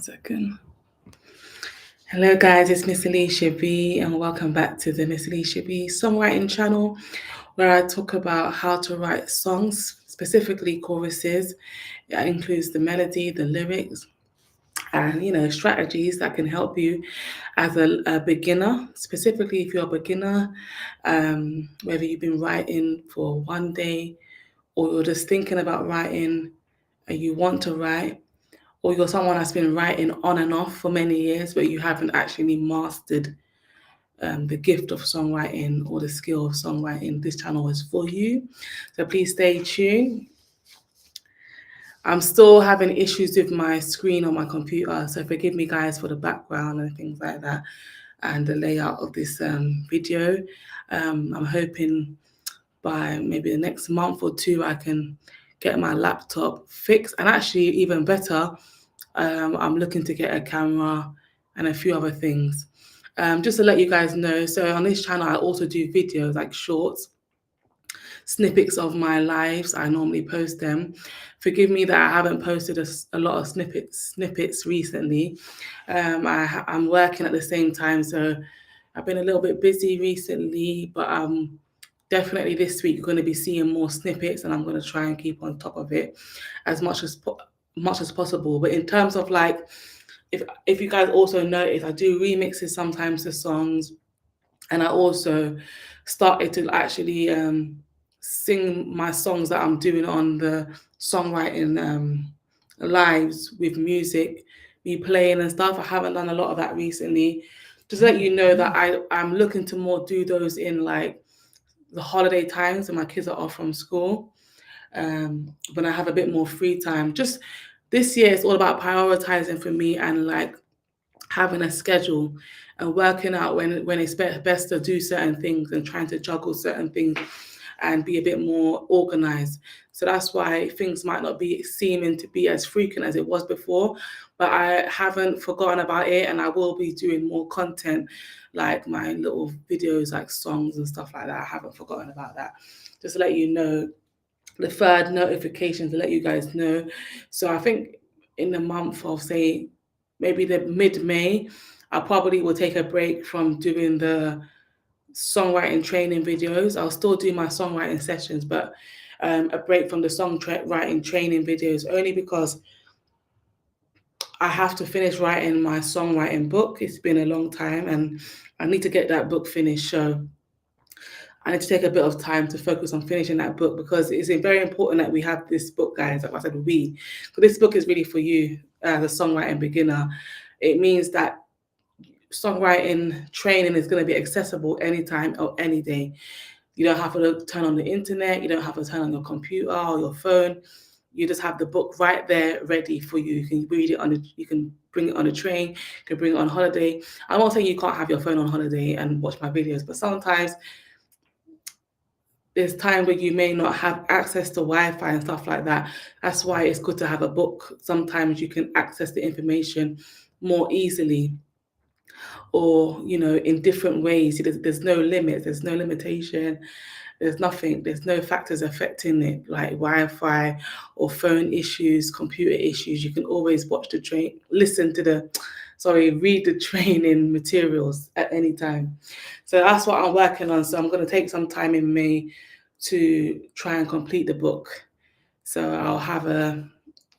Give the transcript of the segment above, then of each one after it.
Second. Hello, guys, it's Miss Alicia B, and welcome back to the Miss Alicia B songwriting channel, where I talk about how to write songs, specifically choruses. It includes the melody, the lyrics, and strategies that can help you as a beginner. Specifically, if you're a beginner, whether you've been writing for one day or you're just thinking about writing and you want to write, or you're someone that's been writing on and off for many years, but you haven't actually mastered the gift of songwriting or the skill of songwriting, this channel is for you. So please stay tuned. I'm still having issues with my screen on my computer, so forgive me, guys, for the background and things like that and the layout of this video. I'm hoping by maybe the next month or two I can get my laptop fixed, and actually even better, I'm looking to get a camera and a few other things. Just to let you guys know, so on this channel I also do videos like shorts, snippets of my lives. I normally post them. Forgive me that I haven't posted a lot of snippets recently. I'm working at the same time, so I've been a little bit busy recently, but definitely this week you're going to be seeing more snippets, and I'm going to try and keep on top of it as much as possible. But in terms of like, if you guys also notice, I do remixes sometimes to songs, and I also started to actually sing my songs that I'm doing on the songwriting lives with music, me playing and stuff. I haven't done a lot of that recently. Just let you know that I'm looking to more do those in like the holiday times when my kids are off from school, when I have a bit more free time. Just this year, it's all about prioritizing for me and like having a schedule and working out when it's best to do certain things and trying to juggle certain things and be a bit more organized. So that's why things might not be seeming to be as frequent as it was before, but I haven't forgotten about it, and I will be doing more content like my little videos like songs and stuff like that. I haven't forgotten about that. Just to let you know, the third notification to let you guys know. So I think in the month of, say, maybe the mid-May, I probably will take a break from doing the songwriting training videos. I'll still do my songwriting sessions, but a break from the songwriting training videos, only because I have to finish writing my songwriting book. It's been a long time and I need to get that book finished. So I need to take a bit of time to focus on finishing that book, because it's very important that we have this book, guys. Like I said, so this book is really for you as a songwriting beginner. It means that songwriting training is going to be accessible anytime or any day. You don't have to turn on the internet. You don't have to turn on your computer or your phone. You just have the book right there ready for you. You can read it you can bring it on a train. You can bring it on holiday. I'm not saying you can't have your phone on holiday and watch my videos, but sometimes there's time where you may not have access to Wi-Fi and stuff like that. That's why it's good to have a book. Sometimes you can access the information more easily, or in different ways. There's no limit, there's no limitation, there's nothing, there's no factors affecting it like Wi-Fi or phone issues, computer issues. You can always read the training materials at any time. So that's what I'm working on. So I'm going to take some time in May to try and complete the book. So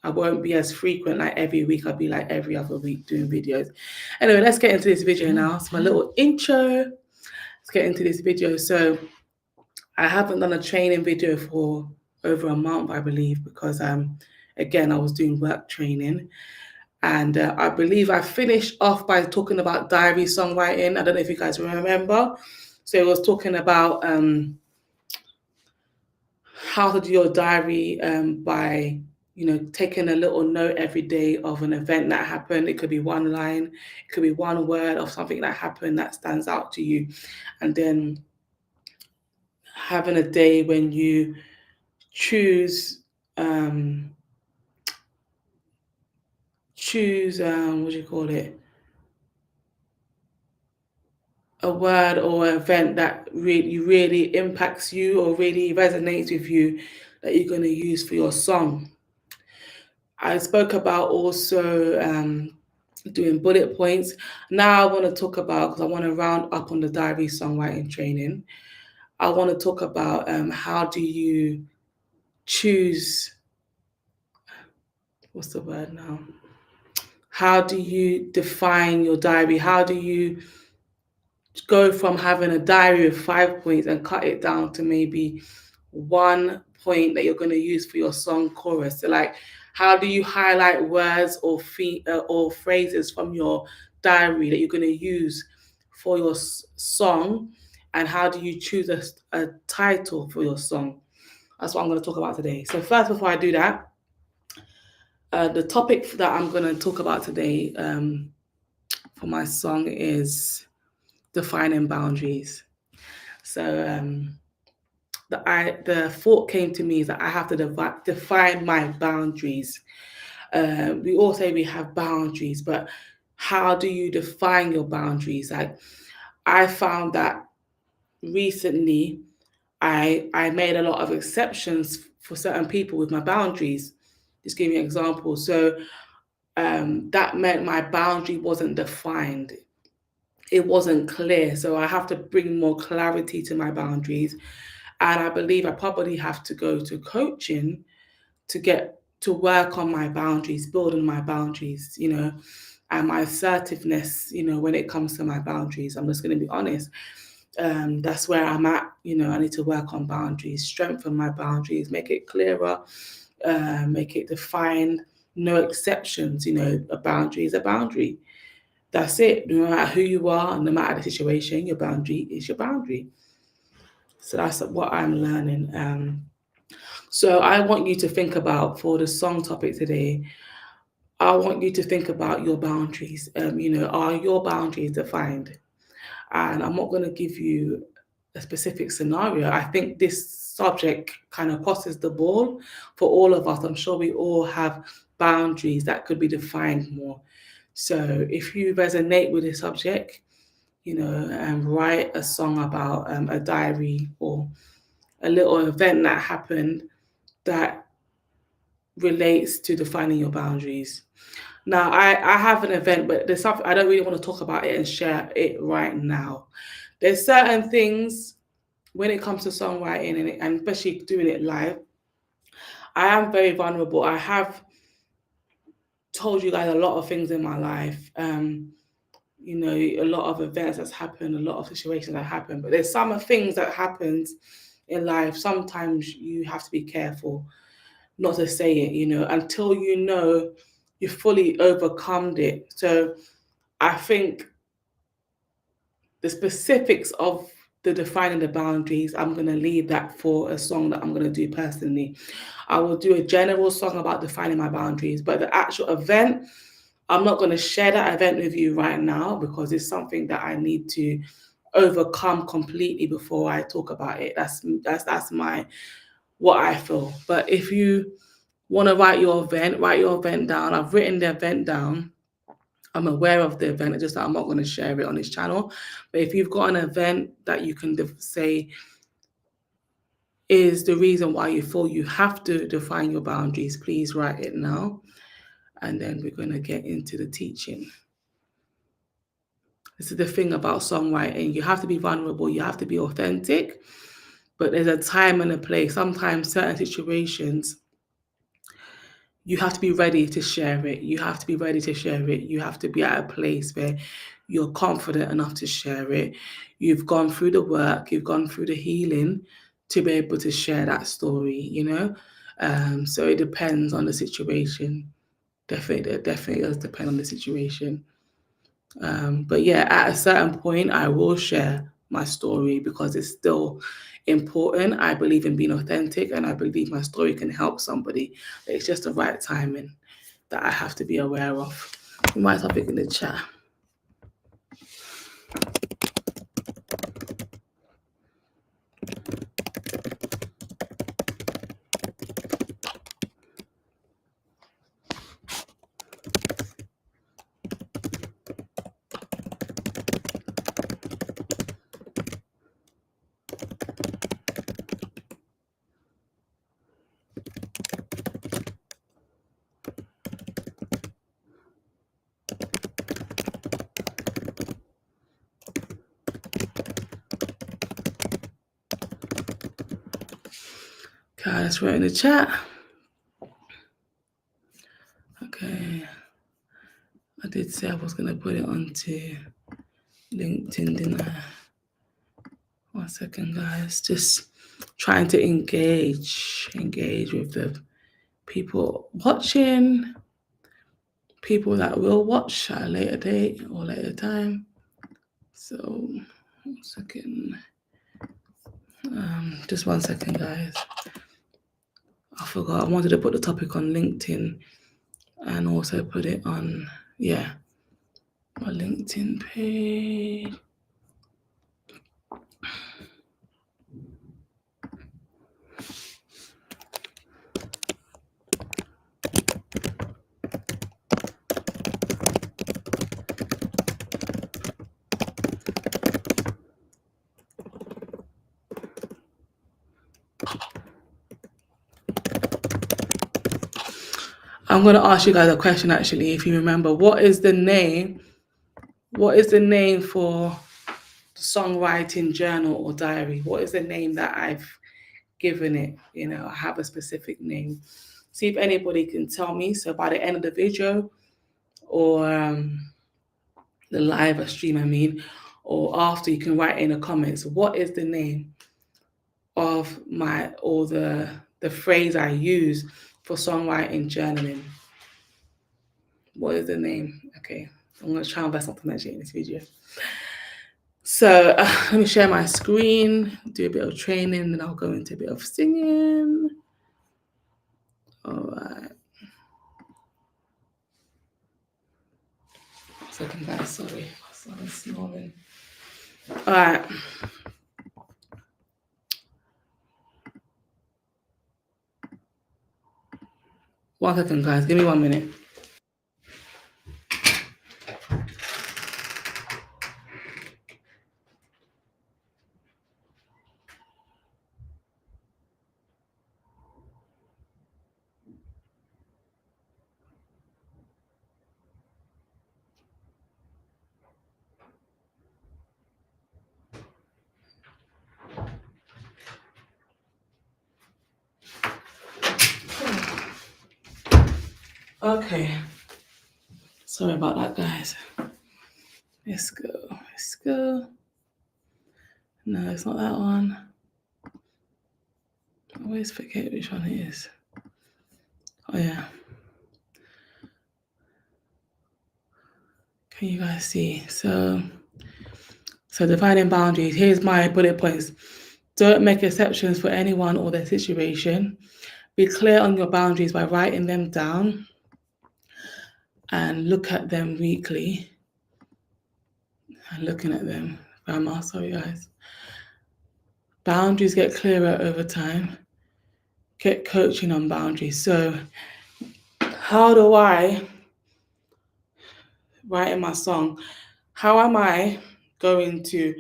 I won't be as frequent like every week. I'll be like every other week doing videos. Anyway, let's get into this video now. It's my little intro. Let's get into this video. So I haven't done a training video for over a month, I believe, because again, I was doing work training. And I believe I finished off by talking about diary songwriting. I don't know if you guys remember. So it was talking about how to do your diary by taking a little note every day of an event that happened. It could be one line, it could be one word of something that happened that stands out to you, and then having a day when you choose what do you call it, a word or event that really impacts you or really resonates with you, that you're going to use for your song. I spoke about also doing bullet points. Now I want to talk about, because I want to round up on the diary songwriting training. I want to talk about how do you choose, what's the word now? How do you define your diary? How do you go from having a diary of 5 points and cut it down to maybe 1 point that you're going to use for your song chorus? So, like, how do you highlight words or phrases from your diary that you're going to use for your song? And how do you choose a title for your song? That's what I'm going to talk about today. So, first, before I do that, the topic that I'm going to talk about today for my song is defining boundaries. So the thought came to me is that I have to define my boundaries. We all say we have boundaries, but how do you define your boundaries? Like, I found that recently I made a lot of exceptions for certain people with my boundaries. Just give you an example. So that meant my boundary wasn't defined. It wasn't clear. So I have to bring more clarity to my boundaries. And I believe I probably have to go to coaching to get to work on my boundaries, building my boundaries, and my assertiveness, when it comes to my boundaries. I'm just going to be honest. That's where I'm at. I need to work on boundaries, strengthen my boundaries, make it clearer, make it defined, no exceptions. A boundary is a boundary. That's it. No matter who you are, no matter the situation, your boundary is your boundary. So that's what I'm learning. So I want you to think about, for the song topic today, I want you to think about your boundaries. Are your boundaries defined? And I'm not going to give you a specific scenario. I think this subject kind of crosses the ball for all of us. I'm sure we all have boundaries that could be defined more. So if you resonate with this subject, and write a song about a diary or a little event that happened that relates to defining your boundaries. Now, I have an event, but there's something I don't really want to talk about it and share it right now. There's certain things when it comes to songwriting and especially doing it live. I am very vulnerable. I have told you guys a lot of things in my life. A lot of events that's happened, a lot of situations that happen. But there's some things that happens in life. Sometimes you have to be careful not to say it, until you fully overcome it. So I think the specifics of the defining the boundaries, I'm going to leave that for a song that I'm going to do personally. I will do a general song about defining my boundaries, but the actual event, I'm not going to share that event with you right now because it's something that I need to overcome completely before I talk about it. That's my what I feel. But if you want to write your event down. I've written the event down. I'm aware of the event, it's just that I'm not going to share it on this channel. But if you've got an event that you can say is the reason why you feel you have to define your boundaries, please write it now. And then we're going to get into the teaching. This is the thing about songwriting. You have to be vulnerable. You have to be authentic. But there's a time and a place. Sometimes certain situations, you have to be ready to share it. You have to be ready to share it. You have to be at a place where you're confident enough to share it. You've gone through the work, you've gone through the healing to be able to share that story, So it depends on the situation. Definitely does depend on the situation. But yeah, at a certain point, I will share my story because it's still important. I believe in being authentic and I believe my story can help somebody. It's just the right timing that I have to be aware of. You might topic in the chat. Okay, let's write in the chat. Okay. I did say I was going to put it onto LinkedIn, didn't I? 1 second, guys. Just trying to engage with the people watching, people that will watch at a later date or later time. So, 1 second. Just 1 second, guys. I forgot. I wanted to put the topic on LinkedIn and also put it on, my LinkedIn page. I'm going to ask you guys a question, actually, if you remember. What is the name for the songwriting journal or diary? What is the name that I've given it? I have a specific name. See if anybody can tell me. So by the end of the video or the live stream, or after, you can write in the comments, what is the name of the phrase I use for songwriting journaling? What is the name? Okay, I'm going to try my best not to mention it in this video. So let me share my screen, do a bit of training, then I'll go into a bit of singing. All right. 1 second, guys, sorry. I'm snoring. All right. One second, guys. Give me 1 minute. Okay. Sorry about that, guys. Let's go. No, it's not that one. I always forget which one it is. Oh, yeah. Can you guys see? So defining boundaries. Here's my bullet points. Don't make exceptions for anyone or their situation. Be clear on your boundaries by writing them down and look at them weekly. And looking at them. Sorry, guys. Boundaries get clearer over time. Get coaching on boundaries. So how do I write in my song? How am I going to...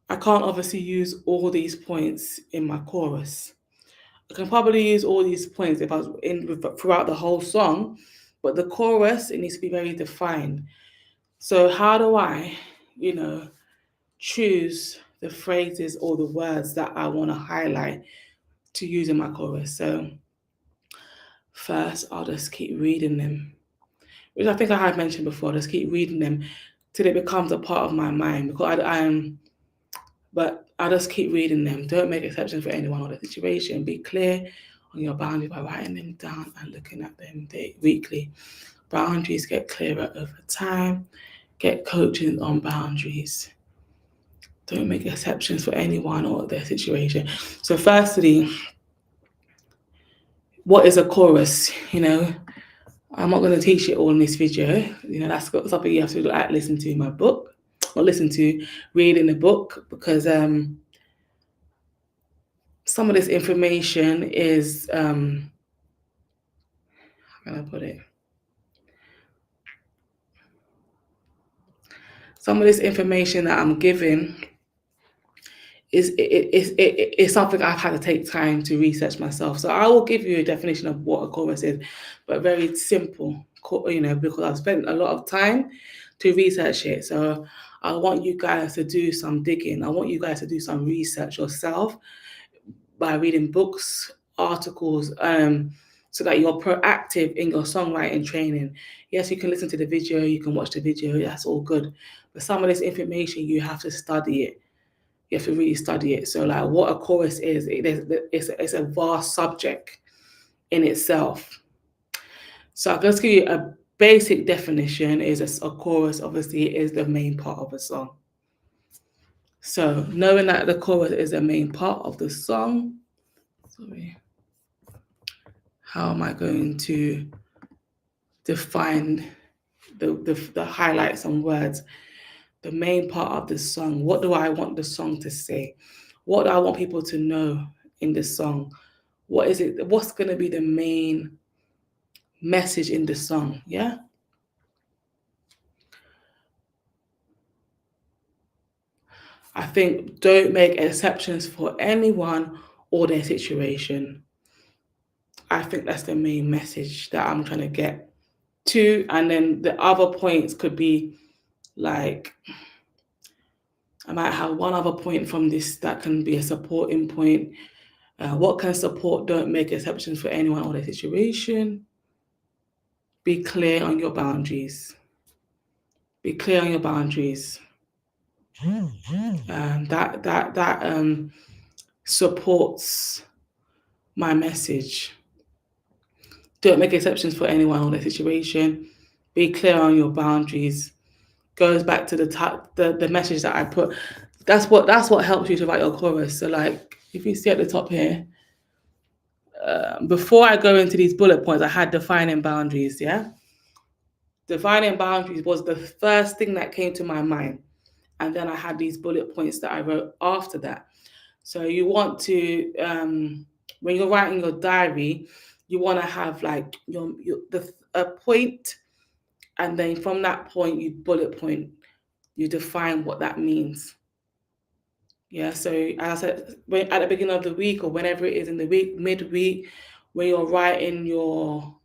I can't obviously use all these points in my chorus. I can probably use all these points if I was throughout the whole song, but the chorus, it needs to be very defined. So how do I, choose the phrases or the words that I want to highlight to use in my chorus? So first, I'll just keep reading them, which I think I have mentioned before. Just keep reading them till it becomes a part of my mind, because but I'll just keep reading them. Don't make exceptions for anyone or the situation. Be clear on your boundaries by writing them down and looking at them weekly. Boundaries get clearer over time. Get coaching on boundaries. Don't make exceptions for anyone or their situation. So firstly, what is a chorus? I'm not going to teach it all in this video. That's something you have to listen to in my book, or read in the book, because some of this information is, how can I put it? Some of this information that I'm giving is something I've had to take time to research myself. So I will give you a definition of what a chorus is, but very simple, because I've spent a lot of time to research it. So I want you guys to do some digging. I want you guys to do some research yourself by reading books articles, so that you're proactive in your songwriting training. Yes, you can listen to the video, you can watch the video, that's all good. But some of this information, you have to study it. You have to really study it. So like what a chorus is, it's a vast subject in itself. So I'll just give you a basic definition. Is a chorus, obviously, is the main part of a song. So knowing that the chorus is the main part of the song, how am I going to define the highlights and words? The main part of the song. What do I want the song to say? What do I want people to know in the song? What is it? What's going to be the main message in the song? Yeah. I think don't make exceptions for anyone or their situation. I think that's the main message that I'm trying to get to. And then the other points could be like, I might have one other point from this that can be a supporting point. What can support? Don't make exceptions for anyone or their situation. Be clear on your boundaries. Be clear on your boundaries. That supports my message. Don't make exceptions for anyone or their situation. Be clear on your boundaries. Goes back to the message that I put. That's what helps you to write your chorus. So like if you see at the top here, before I go into these bullet points, I had defining boundaries. Yeah, defining boundaries was the first thing that came to my mind, and then I had these bullet points that I wrote after that. So you want to when you're writing your diary, you want to have like a point, and then from that point you bullet point, you define what that means. Yeah, so as I said, at the beginning of the week or whenever it is in the week, midweek, when you're writing your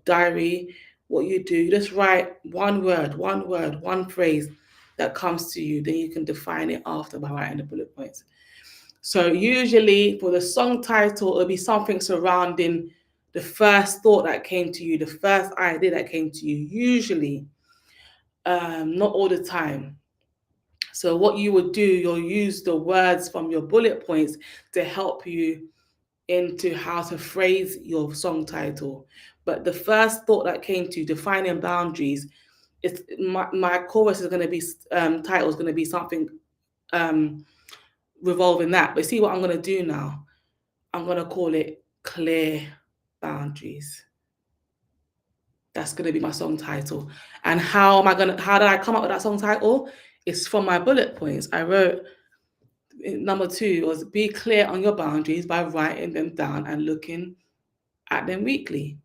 diary, what you do, you just write one word, one phrase that comes to you. Then you can define it after by writing the bullet points. So usually for the song title, it'll be something surrounding the first thought that came to you, the first idea that came to you. Usually, not all the time. So what you would do, you'll use the words from your bullet points to help you into how to phrase your song title. But the first thought that came to you, defining boundaries, it's my chorus is going to be title is going to be something revolving that. But see what I'm going to do now? I'm going to call it Clear Boundaries. That's going to be my song title. And how did I come up with that song title? It's from my bullet points. I wrote, number 2 was be clear on your boundaries by writing them down and looking at them weekly.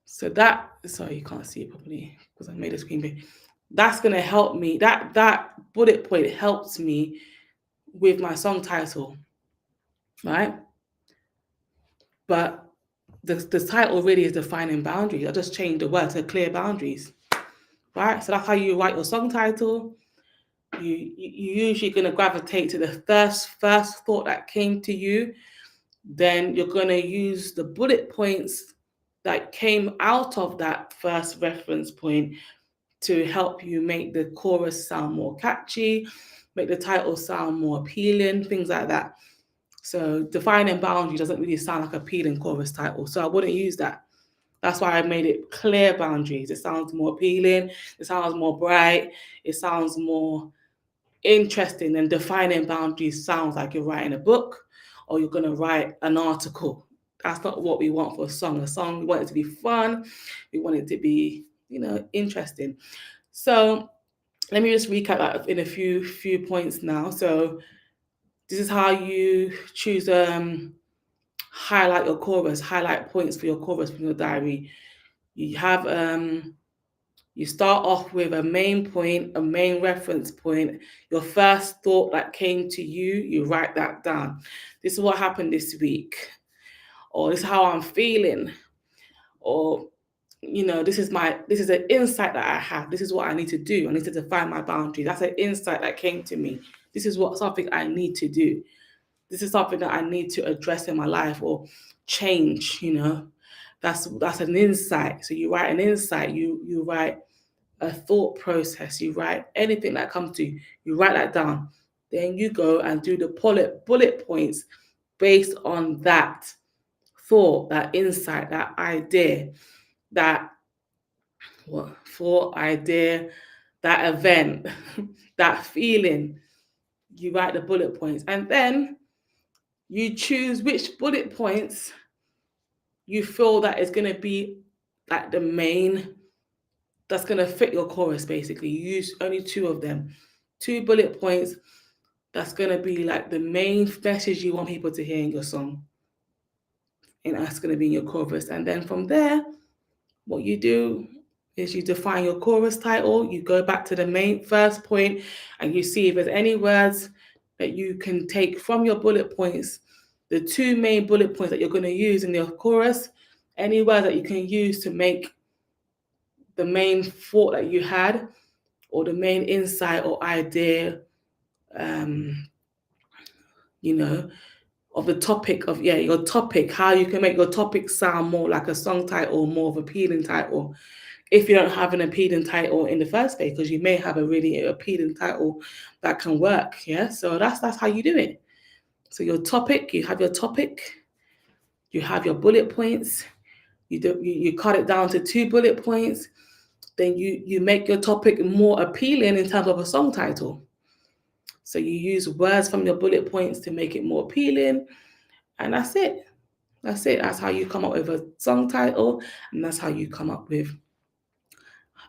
So sorry, you can't see it properly because I made a screen big. That's going to help me. That bullet point helps me with my song title, right? But the title really is defining boundaries. I just changed the word to clear boundaries, right? So that's how you write your song title. You're usually going to gravitate to the first thought that came to you. Then you're going to use the bullet points that came out of that first reference point to help you make the chorus sound more catchy, make the title sound more appealing, things like that. So defining boundary doesn't really sound like appealing chorus title. So I wouldn't use that. That's why I made it clear boundaries. It sounds more appealing. It sounds more bright. It sounds more interesting. And defining boundaries sounds like you're writing a book or you're going to write an article. That's not what we want for a song. A song, we want it to be fun. We want it to be, interesting. So let me just recap that in a few points now. So this is how you choose highlight your chorus, highlight points for your chorus from your diary. You have you start off with a main point, a main reference point, your first thought that came to you, you write that down. This is what happened this week, or this is how I'm feeling, or this is an insight that I have. This is what I need to do. I need to define my boundary. That's an insight that came to me. This is something I need to do. this is something that I need to address in my life or change, That's an insight. So you write an insight, you write a thought process, you write anything that comes to you, you write that down. Then you go and do the bullet points based on that thought, that insight, that idea, that thought, idea, that event, that feeling. You write the bullet points, and then you choose which bullet points you feel that is going to be like the main, that's going to fit your chorus. Basically, you use only 2 of them, 2 bullet points that's going to be like the main message you want people to hear in your song, and that's going to be in your chorus. And then from there, what you do is you define your chorus title. You go back to the main first point and you see if there's any words that you can take from your bullet points, the 2 main bullet points that you're going to use in your chorus, any words that you can use to make the main thought that you had or the main insight or idea, of the topic of, your topic, how you can make your topic sound more like a song title, more of an appealing title. If you don't have an appealing title in the first place, because you may have a really appealing title that can work, so that's how you do it. So your topic, you have your topic, you have your bullet points, you cut it down to 2 bullet points, then you make your topic more appealing in terms of a song title. So you use words from your bullet points to make it more appealing, and that's it. That's how you come up with a song title, and that's how you come up with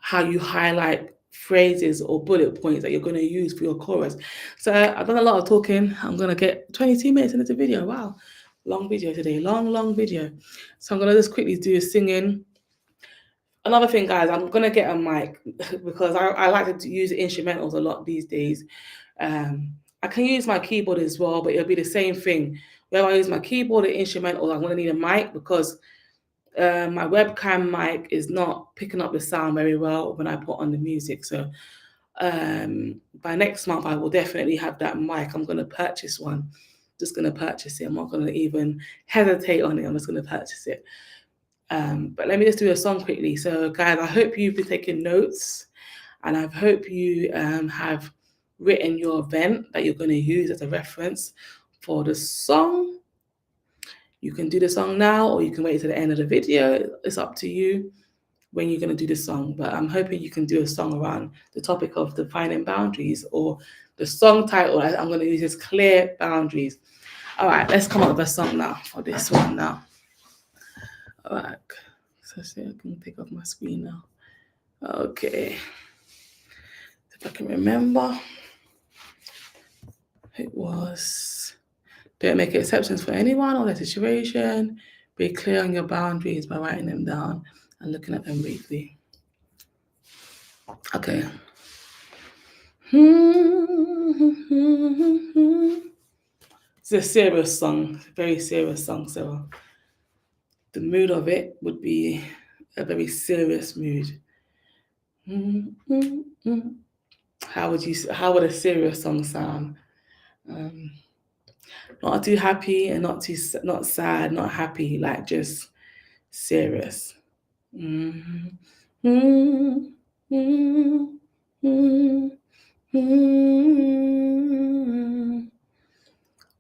how you highlight phrases or bullet points that you're going to use for your chorus. So I've done a lot of talking. I'm going to get 22 minutes into the video. Wow. Long video today. Long video. So I'm going to just quickly do singing. Another thing, guys, I'm going to get a mic because I like to use instrumentals a lot these days. I can use my keyboard as well, but it'll be the same thing. Whenever I use my keyboard or instrumental, I'm going to need a mic because my webcam mic is not picking up the sound very well when I put on the music. So by next month, I will definitely have that mic. I'm going to purchase one. Just going to purchase it. I'm not going to even hesitate on it. I'm just going to purchase it. But let me just do a song quickly. So guys, I hope you've been taking notes, and I hope you have written your event that you're going to use as a reference for the song. You can do the song now, or you can wait to the end of the video. It's up to you when you're going to do the song. But I'm hoping you can do a song around the topic of defining boundaries, or the song title I'm going to use is clear boundaries. All right, let's come up with a song now for this one now. All right, so see, I can take off my screen now. Okay, if I can remember, it was, don't make exceptions for anyone or their situation. Be clear on your boundaries by writing them down and looking at them briefly. Okay. It's a serious song, very serious song. So the mood of it would be a very serious mood. How would a serious song sound? Not too happy and not sad, not happy, like just serious.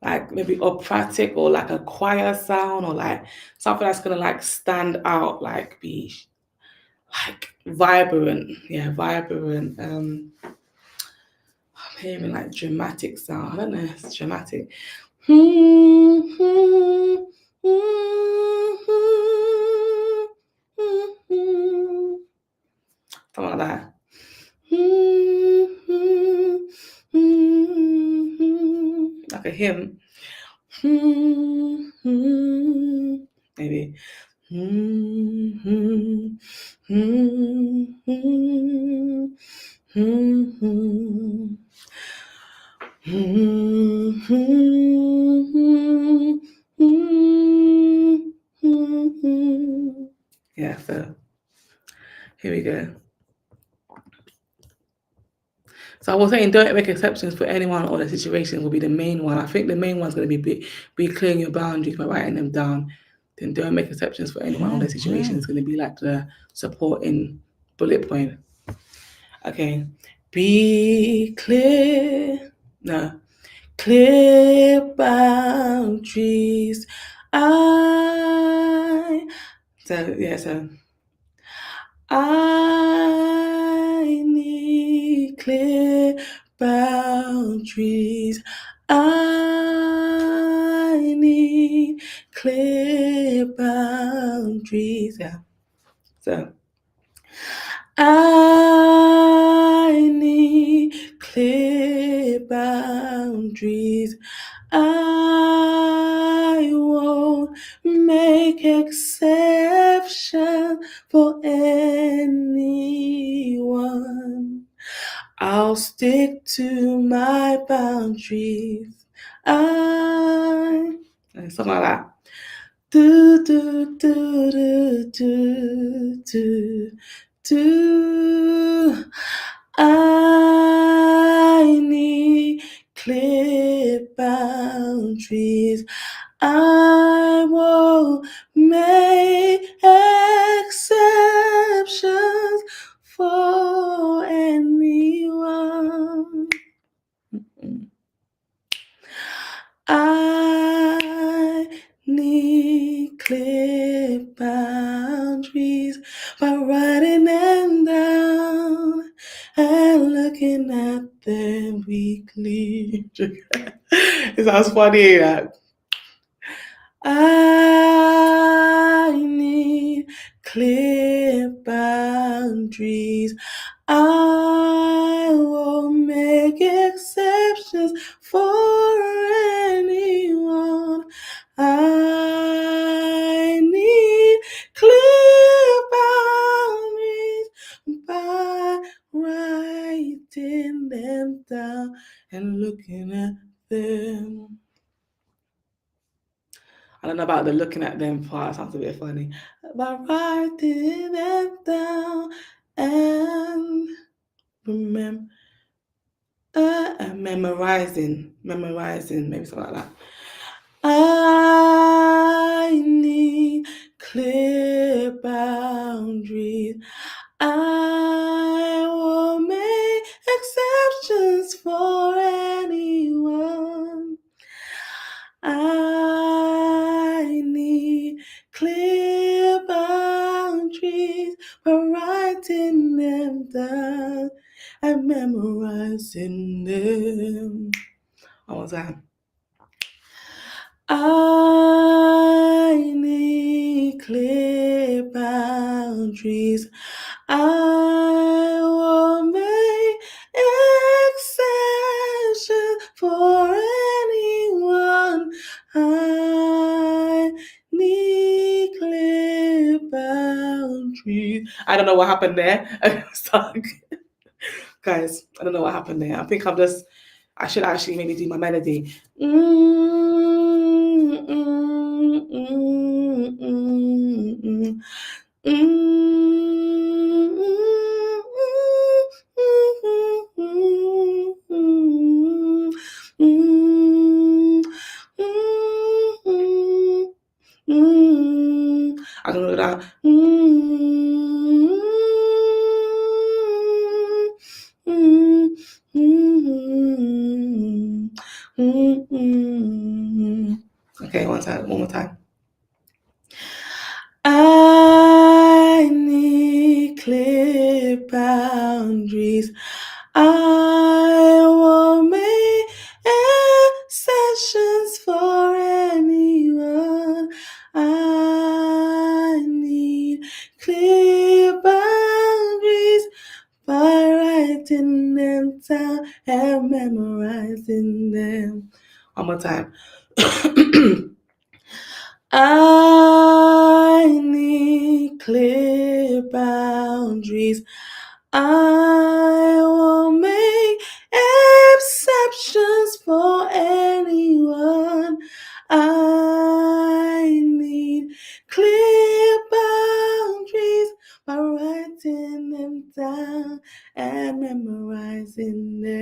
Like maybe operatic, or like a choir sound, or like something that's gonna like stand out, like be like vibrant. Yeah, vibrant. I'm hearing like dramatic sound. I don't know, it's dramatic. Something like that. Like a hymn. Maybe. Yeah, so here we go. So I was saying, don't make exceptions for anyone or the situation will be the main one. I think the main one's going to be clearing your boundaries by writing them down. Then don't make exceptions for anyone or the situation is going to be like the supporting bullet point. Okay, be clear. No, clear boundaries. So I need clear boundaries. I need clear boundaries. Yeah. So I need clear boundaries. I won't make exception for anyone. I'll stick to my boundaries. Something like that. Do do do do do do. I need clear boundaries. I won't make exceptions for anyone. I need clear boundaries by writing them down and looking at them weekly. It sounds funny. I need clear boundaries. I won't make exceptions for anyone. I need clear boundaries by writing them down and looking at them. I don't know about the looking at them part, it sounds a bit funny. By writing them down and memorizing, maybe something like that. I need clear boundaries. I won't make exceptions for anyone. I need clear boundaries by writing them down and memorizing them. One more time. I need clear boundaries. I won't make exceptions for anyone. I need clear boundaries. I don't know what happened there. I was stuck. Guys, I don't know what happened there. I think I should actually maybe do my melody. I don't know that. Okay, one more time. I need clear boundaries. I won't make exceptions for anyone. I need clear boundaries by writing them down and memorizing them. One more time. I need clear boundaries. I won't make exceptions for anyone. I need clear boundaries by writing them down and memorizing them.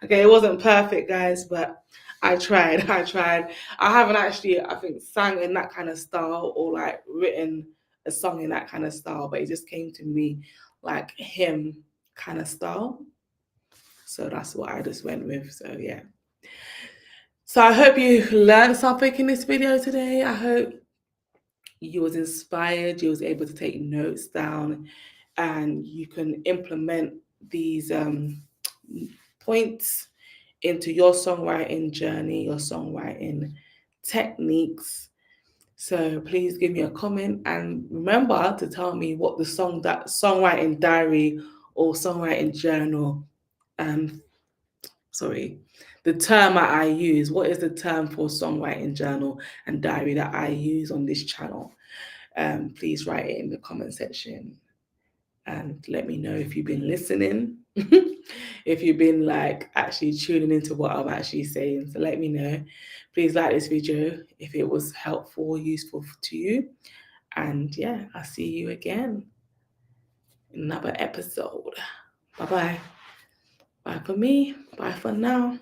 Okay, it wasn't perfect, guys, but I tried. I tried. I haven't actually, I think, sang in that kind of style or like written a song in that kind of style, but it just came to me like him kind of style. So that's what I just went with. So yeah. So I hope you learned something in this video today. I hope you was inspired, you was able to take notes down, and you can implement these points into your songwriting journey, your songwriting techniques. So please give me a comment and remember to tell me what the songwriting diary or songwriting journal, um, sorry, the term I use. What is the term for songwriting journal and diary that I use on this channel? Please write it in the comment section and let me know if you've been listening, if you've been like actually tuning into what I'm actually saying. So let me know. Please like this video if it was helpful or useful to you. And yeah, I'll see you again in another episode. Bye bye. Bye for me. Bye for now.